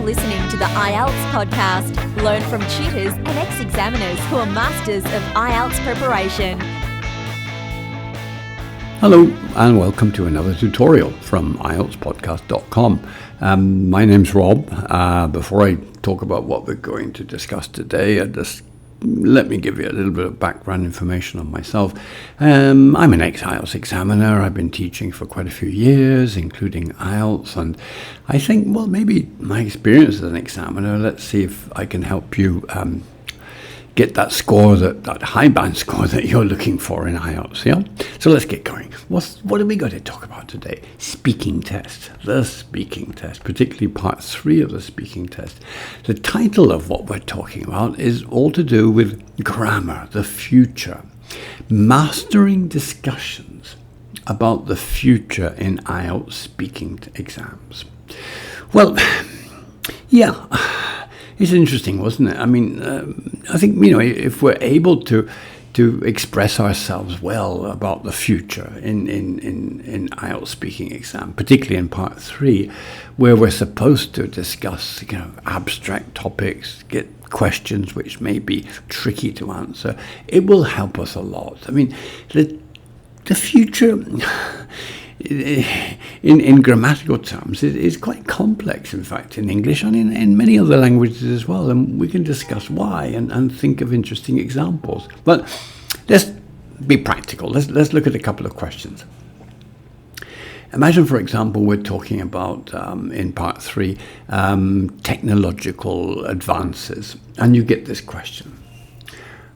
listening to the IELTS podcast. Learn from tutors and ex-examiners who are masters of IELTS preparation. Hello and welcome to another tutorial from IELTSPodcast.com. My name's Rob. Before I talk about what we're going to discuss today, let me give you a little bit of background information on myself. I'm an ex-IELTS examiner. I've been teaching for quite a few years, including IELTS, and I think, well, maybe my experience as an examiner, let's see if I can help you get that score, that high band score that you're looking for in IELTS, yeah? So let's get going. What are we going to talk about today? Speaking test, the speaking test, particularly part 3 of the speaking test. The title of what we're talking about is all to do with grammar, the future, mastering discussions about the future in IELTS speaking exams. Well, yeah. It's interesting, wasn't it? I mean, I think, if we're able to express ourselves well about the future in IELTS speaking exam, particularly in part 3, where we're supposed to discuss, abstract topics, get questions which may be tricky to answer, it will help us a lot. I mean, the future in grammatical terms is quite complex, in fact, in English and in many other languages as well, and we can discuss why and think of interesting examples. But let's be practical. Let's look at a couple of questions. Imagine, for example, we're talking about, in part 3, technological advances, and you get this question.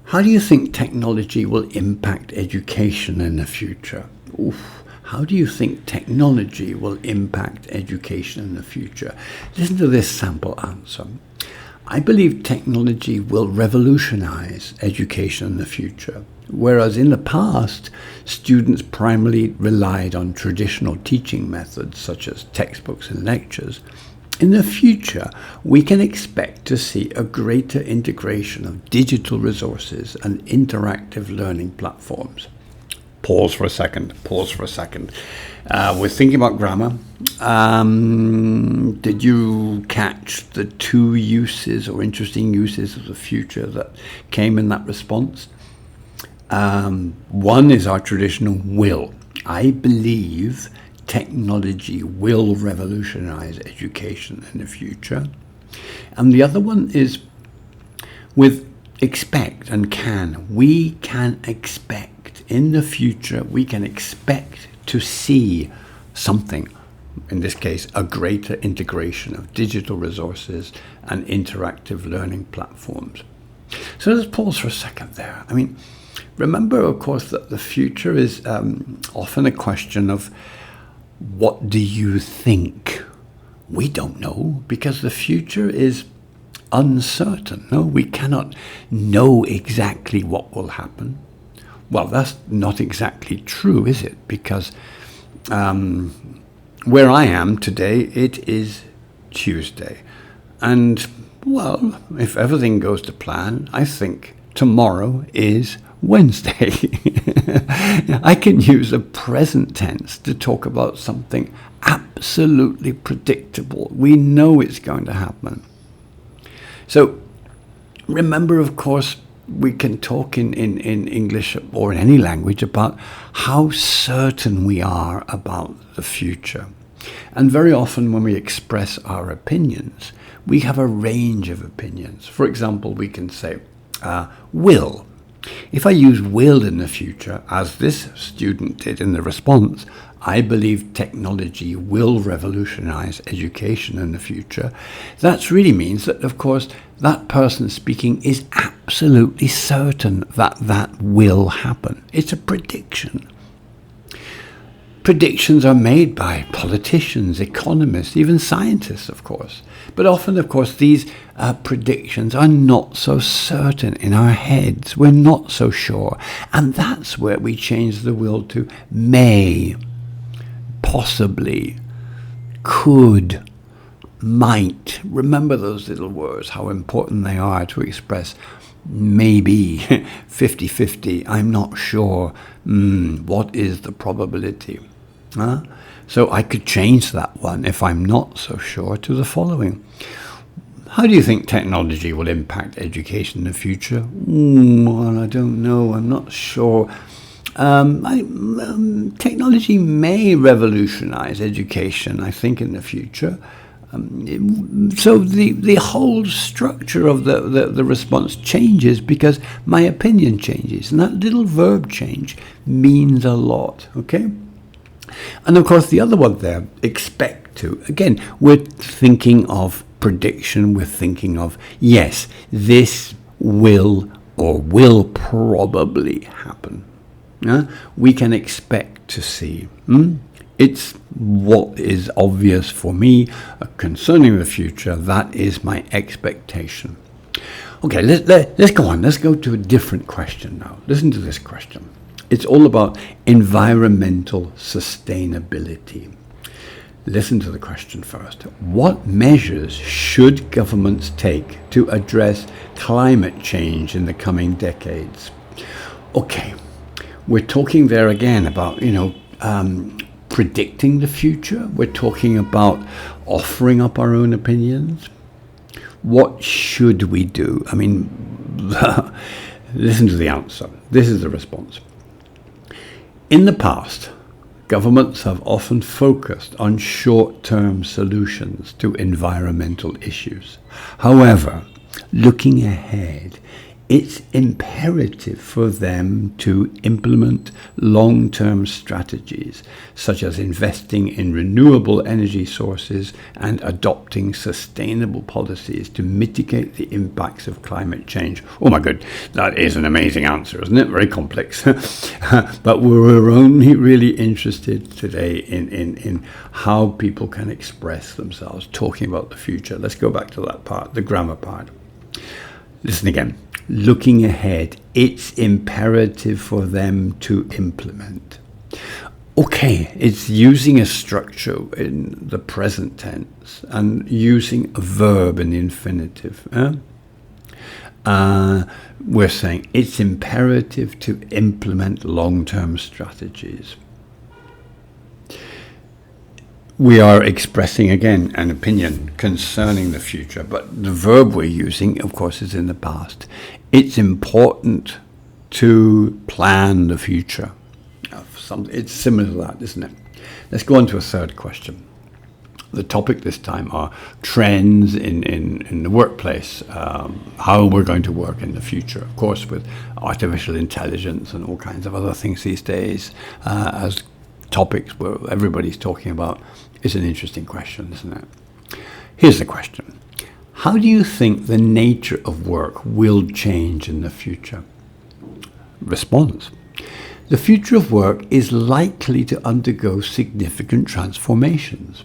How do you think technology will impact education in the future? Oof. How do you think technology will impact education in the future? Listen to this sample answer. I believe technology will revolutionize education in the future. Whereas in the past, students primarily relied on traditional teaching methods such as textbooks and lectures, in the future, we can expect to see a greater integration of digital resources and interactive learning platforms. Pause for a second. We're thinking about grammar. Did you catch the 2 uses or interesting uses of the future that came in that response? One is our traditional will. I believe technology will revolutionize education in the future. And the other one is with expect and can. We can expect. In the future, we can expect to see something, in this case, a greater integration of digital resources and interactive learning platforms. So let's pause for a second there. I mean, remember, of course, that the future is often a question of what do you think? We don't know, because the future is uncertain. No, we cannot know exactly what will happen. Well, that's not exactly true, is it? Because where I am today, it is Tuesday. And, well, if everything goes to plan, I think tomorrow is Wednesday. I can use a present tense to talk about something absolutely predictable. We know it's going to happen. So, remember, of course, we can talk in English or in any language about how certain we are about the future. And very often when we express our opinions, we have a range of opinions. For example, we can say, will. If I use will in the future, as this student did in the response, I believe technology will revolutionize education in the future. That really means that, of course, that person speaking is absolutely certain that that will happen. It's a prediction. Predictions are made by politicians, economists, even scientists, of course. But often, of course, these predictions are not so certain in our heads. We're not so sure. And that's where we change the will to may, possibly, could, might. Remember those little words, how important they are to express maybe, 50-50, I'm not sure, what is the probability? So I could change that one, if I'm not so sure, to the following. How do you think technology will impact education in the future? Well, I don't know. I'm not sure. Technology may revolutionize education, I think, in the future. So the whole structure of the response changes because my opinion changes. And that little verb change means a lot, okay? And of course, the other one there, expect to. Again, we're thinking of prediction. We're thinking of, yes, this will or will probably happen. We can expect to see. It's what is obvious for me concerning the future. That is my expectation. Okay, let's go on. Let's go to a different question now. Listen to this question. It's all about environmental sustainability. Listen to the question first. What measures should governments take to address climate change in the coming decades? Okay, we're talking there again about, predicting the future. We're talking about offering up our own opinions. What should we do? I mean, listen to the answer. This is the response. In the past, governments have often focused on short-term solutions to environmental issues. However, looking ahead, it's imperative for them to implement long-term strategies, such as investing in renewable energy sources and adopting sustainable policies to mitigate the impacts of climate change. Oh my God, that is an amazing answer, isn't it? Very complex. But we're only really interested today in how people can express themselves, talking about the future. Let's go back to that part, the grammar part. Listen again. Looking ahead, it's imperative for them to implement. Okay, it's using a structure in the present tense and using a verb in the infinitive. We're saying it's imperative to implement long-term strategies. We are expressing, again, an opinion concerning the future, but the verb we're using, of course, is in the past. It's important to plan the future. It's similar to that, isn't it? Let's go on to a third question. The topic this time are trends in the workplace, how we're going to work in the future. Of course, with artificial intelligence and all kinds of other things these days, as topics where everybody's talking about. Is an interesting question, isn't it? Here's the question. How do you think the nature of work will change in the future? Response. The future of work is likely to undergo significant transformations.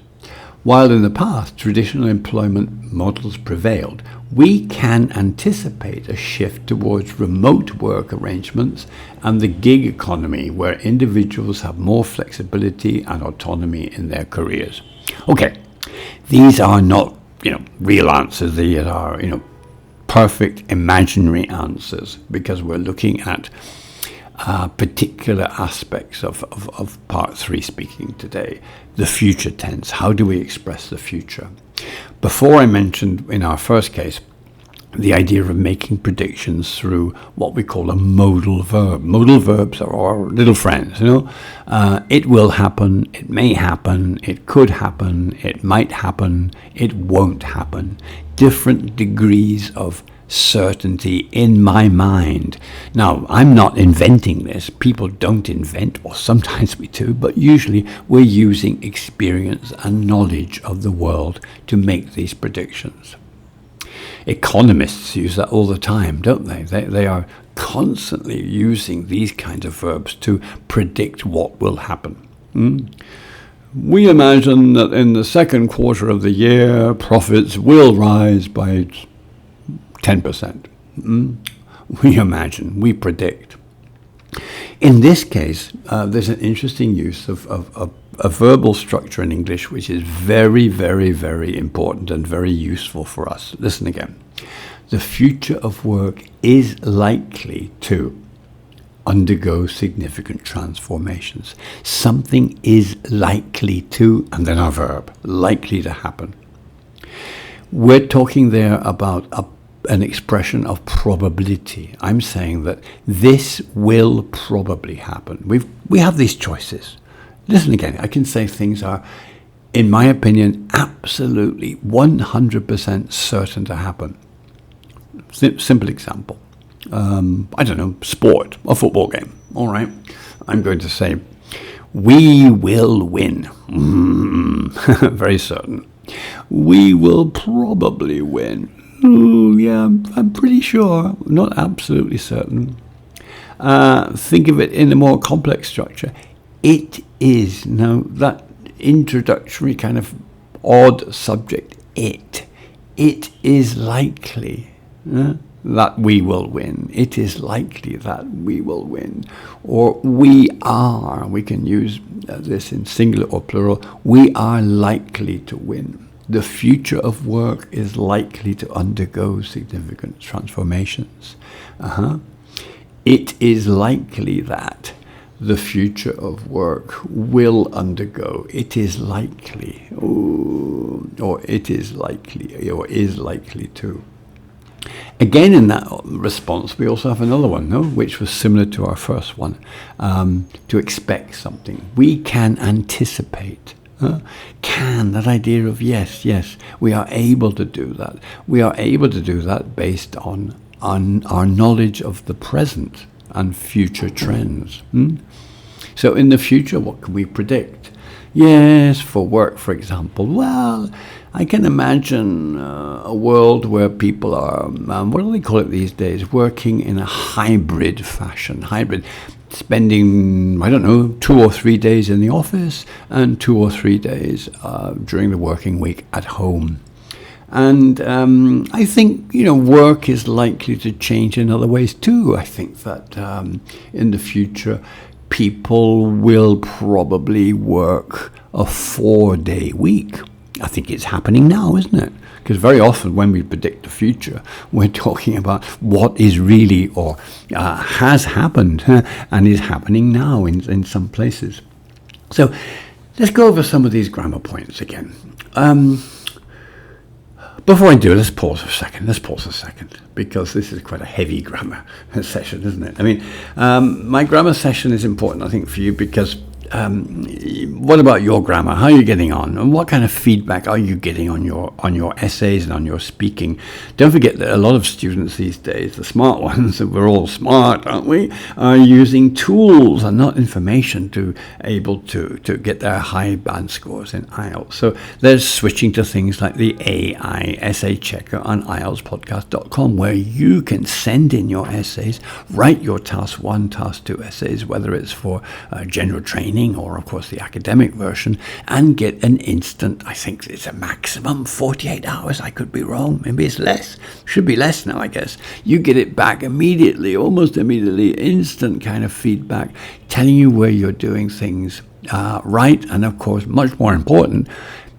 While in the past traditional employment models prevailed, we can anticipate a shift towards remote work arrangements and the gig economy, where individuals have more flexibility and autonomy in their careers. Okay, these are not, real answers. These are, perfect imaginary answers, because we're looking at particular aspects of part 3 speaking today. The future tense. How do we express the future? Before I mentioned in our first case the idea of making predictions through what we call a modal verb. Modal verbs are our little friends, It will happen, it may happen, it could happen, it might happen, it won't happen. Different degrees of certainty in my mind. Now, I'm not inventing this. People don't invent, or sometimes we do, but usually we're using experience and knowledge of the world to make these predictions. Economists use that all the time, don't they? They are constantly using these kinds of verbs to predict what will happen. We imagine that in the second quarter of the year, profits will rise by 10%. We imagine, we predict. In this case, there's an interesting use of a verbal structure in English, which is very, very, very important and very useful for us. Listen again. The future of work is likely to undergo significant transformations. Something is likely to, and then our verb, likely to happen. We're talking there about an expression of probability. I'm saying that this will probably happen. We have these choices. Listen again, I can say things are, in my opinion, absolutely 100% certain to happen. Simple example. I don't know, sport, a football game. All right. I'm going to say, we will win. Very certain. We will probably win. Oh, yeah, I'm pretty sure. Not absolutely certain. Think of it in a more complex structure. It is. Now, that introductory kind of odd subject, it is likely that we will win. It is likely that we will win. Or we can use this in singular or plural, we are likely to win. The future of work is likely to undergo significant transformations. It is likely that the future of work will undergo. It is likely, or it is likely, or is likely to. Again, in that response, we also have another one, which was similar to our first one, to expect something. We can anticipate. Can, that idea of yes, we are able to do that. We are able to do that based on our knowledge of the present and future trends. So in the future, what can we predict? Yes, for work, for example. Well, I can imagine a world where people are, what do they call it these days, working in a hybrid fashion. Hybrid, spending, 2 or 3 days in the office and 2 or 3 days during the working week at home. And I think, work is likely to change in other ways too. I think that in the future, people will probably work a 4-day week. I think it's happening now, isn't it? Because very often when we predict the future, we're talking about what is really or has happened and is happening now in some places. So let's go over some of these grammar points again. Before I do, let's pause a second, because this is quite a heavy grammar session, isn't it? I mean, my grammar session is important, I think, for you because what about your grammar? How are you getting on? And what kind of feedback are you getting on your essays and on your speaking? Don't forget that a lot of students these days, the smart ones, and we're all smart, aren't we, are using tools and not information to able to get their high band scores in IELTS. So they're switching to things like the AISA Checker on IELTSPodcast.com, where you can send in your essays, write your task 1, task 2 essays, whether it's for general training or of course the academic version, and get an instant, I think it's a maximum 48 hours, I could be wrong, maybe it's less, should be less now I guess. You get it back immediately, almost immediately, instant kind of feedback, telling you where you're doing things right, and of course, much more important,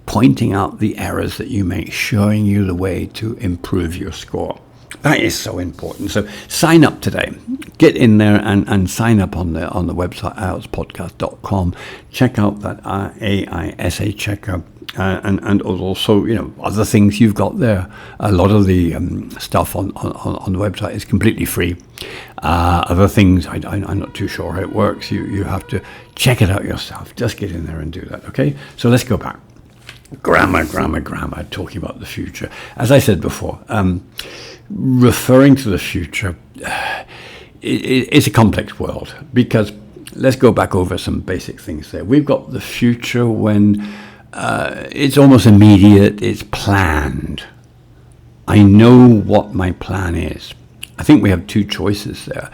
pointing out the errors that you make, showing you the way to improve your score. That is so important. So sign up today. Get in there and sign up on the website, IELTSPodcast.com. Check out that AISA Checker and also, other things you've got there. A lot of the stuff on the website is completely free. Other things, I'm not too sure how it works. You have to check it out yourself. Just get in there and do that, okay? So let's go back. Grammar, talking about the future. As I said before, referring to the future, it's a complex world, because let's go back over some basic things there. We've got the future when it's almost immediate, it's planned. I know what my plan is. I think we have two choices there.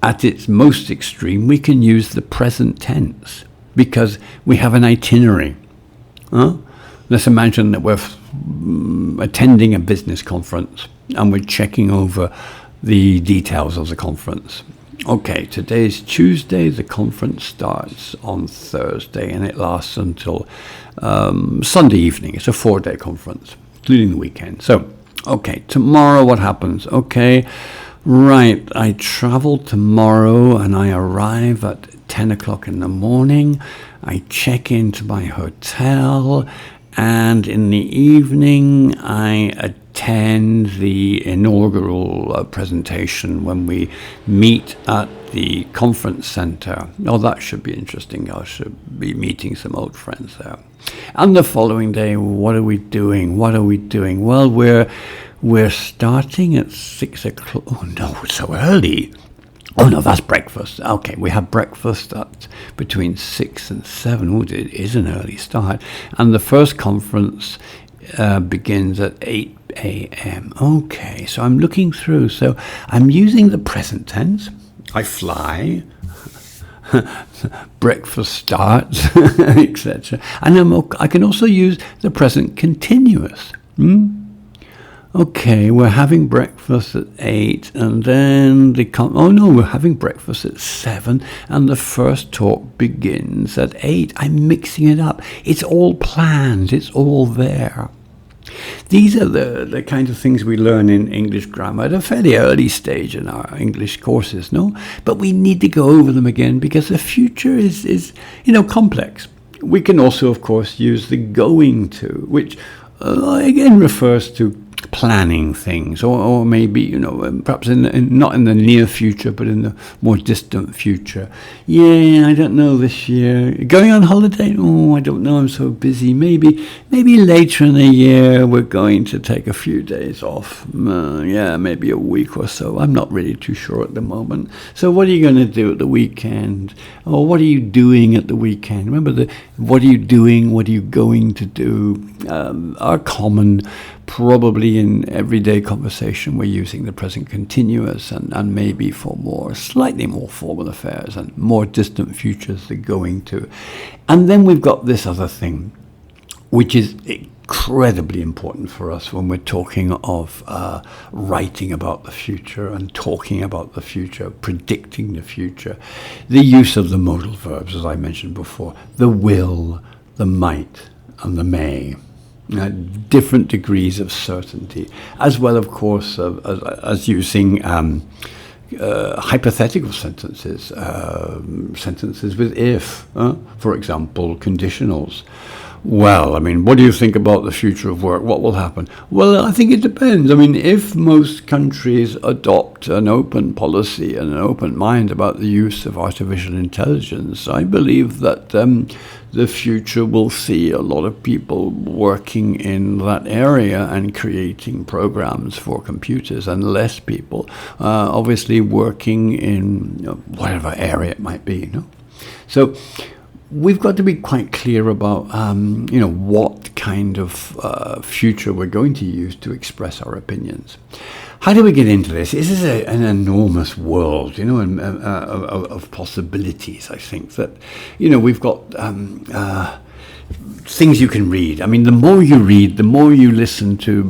At its most extreme, we can use the present tense because we have an itinerary. Let's imagine that we're attending a business conference and we're checking over the details of the conference. Okay, today's Tuesday, the conference starts on Thursday and it lasts until Sunday evening. It's a 4-day conference, including the weekend. So, okay, tomorrow what happens? Okay, right, I travel tomorrow and I arrive at 10 o'clock in the morning. I check into my hotel and in the evening I attend the inaugural presentation when we meet at the conference center. Oh, that should be interesting. I should be meeting some old friends there. And the following day, what are we doing? Well, we're starting at 6 o'clock. Oh no, it's so early. Oh no, that's breakfast. Okay, we have breakfast at between 6 and 7. Oh, it is an early start. And the first conference begins at 8 a.m. Okay, so I'm looking through. So I'm using the present tense. I fly. Breakfast starts, etc. And I can also use the present continuous. Okay, we're having breakfast at 8, and then we're having breakfast at 7, and the first talk begins at 8. I'm mixing it up. It's all planned. It's all there. These are the kind of things we learn in English grammar at a fairly early stage in our English courses, no? But we need to go over them again because the future is complex. We can also, of course, use the going to, which again refers to planning things, or maybe perhaps not in the near future, but in the more distant future. Yeah, I don't know this year. Going on holiday? Oh, I don't know. I'm so busy. Maybe later in the year we're going to take a few days off. Maybe a week or so. I'm not really too sure at the moment. So what are you going to do at the weekend? Or what are you doing at the weekend? Remember what are you doing? What are you going to do? Are common. Probably in everyday conversation we're using the present continuous, and maybe for slightly more formal affairs and more distant futures, the going to. And then we've got this other thing, which is incredibly important for us when we're talking of writing about the future and talking about the future, predicting the future. The use of the modal verbs, as I mentioned before, the will, the might, and the may. Different degrees of certainty, as well, of course, as using hypothetical sentences, sentences with if, for example, conditionals. Well, what do you think about the future of work? What will happen? Well, I think it depends. If most countries adopt an open policy and an open mind about the use of artificial intelligence, I believe that the future will see a lot of people working in that area and creating programs for computers, and less people, obviously, working in whatever area it might be. So we've got to be quite clear about, what kind of future we're going to use to express our opinions. How do we get into this? This is an enormous world, of possibilities. I think that, we've got things you can read. The more you read, the more you listen to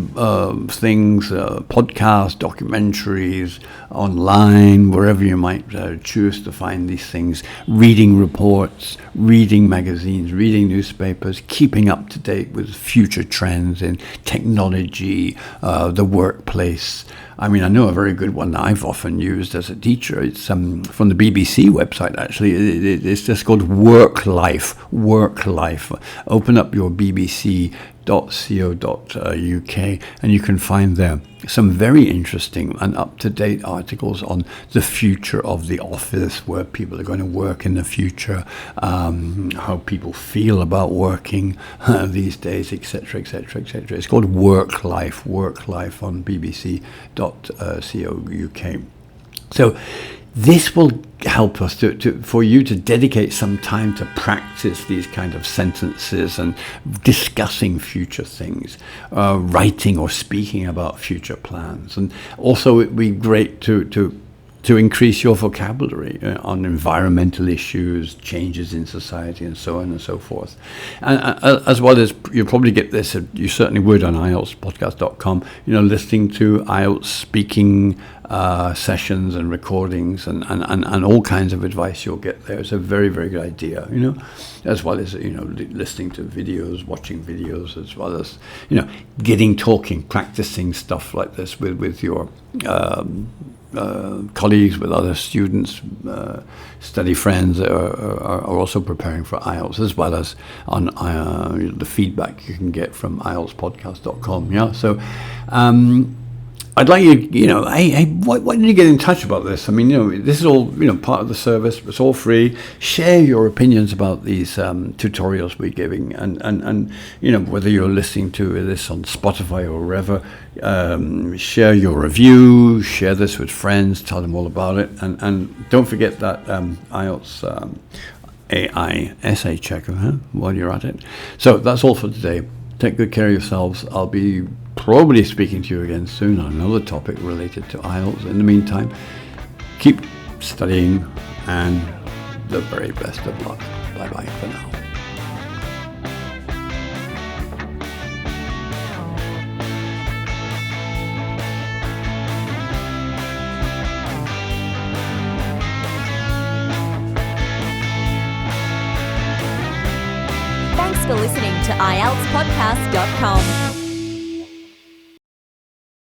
things, podcasts, documentaries, online, wherever you might choose to find these things, reading reports, reading magazines, reading newspapers, keeping up to date with future trends in technology, the workplace. I know a very good one that I've often used as a teacher. It's from the BBC website, actually. It's just called Work Life. Work Life. Open up your bbc.co.uk and you can find there some very interesting and up-to-date articles on the future of the office, where people are going to work in the future, how people feel about working these days, etc., etc., etc. It's called Work Life on bbc.co.uk. So this will help us for you to dedicate some time to practice these kind of sentences and discussing future things, writing or speaking about future plans. And also it'd be great to increase your vocabulary on environmental issues, changes in society, and so on and so forth. And as well as, you'll probably get this, you certainly would on IELTSPodcast.com, listening to IELTS speaking sessions and recordings and all kinds of advice you'll get there. It's a very, very good idea, as well as, listening to videos, watching videos, as well as, practicing stuff like this with your colleagues, with other students, study friends that are also preparing for IELTS, as well as on the feedback you can get from IELTSPodcast.com. Yeah, so I'd like you, hey, why didn't you get in touch about this? I mean, this is all, part of the service. It's all free. Share your opinions about these tutorials we're giving, and whether you're listening to this on Spotify or wherever, share your review, share this with friends, tell them all about it, and don't forget that IELTS AISA Checker while you're at it. So that's all for today. Take good care of yourselves. I'll be probably speaking to you again soon on another topic related to IELTS. In the meantime, keep studying and the very best of luck. Bye-bye for now. Thanks for listening to IELTSPodcast.com.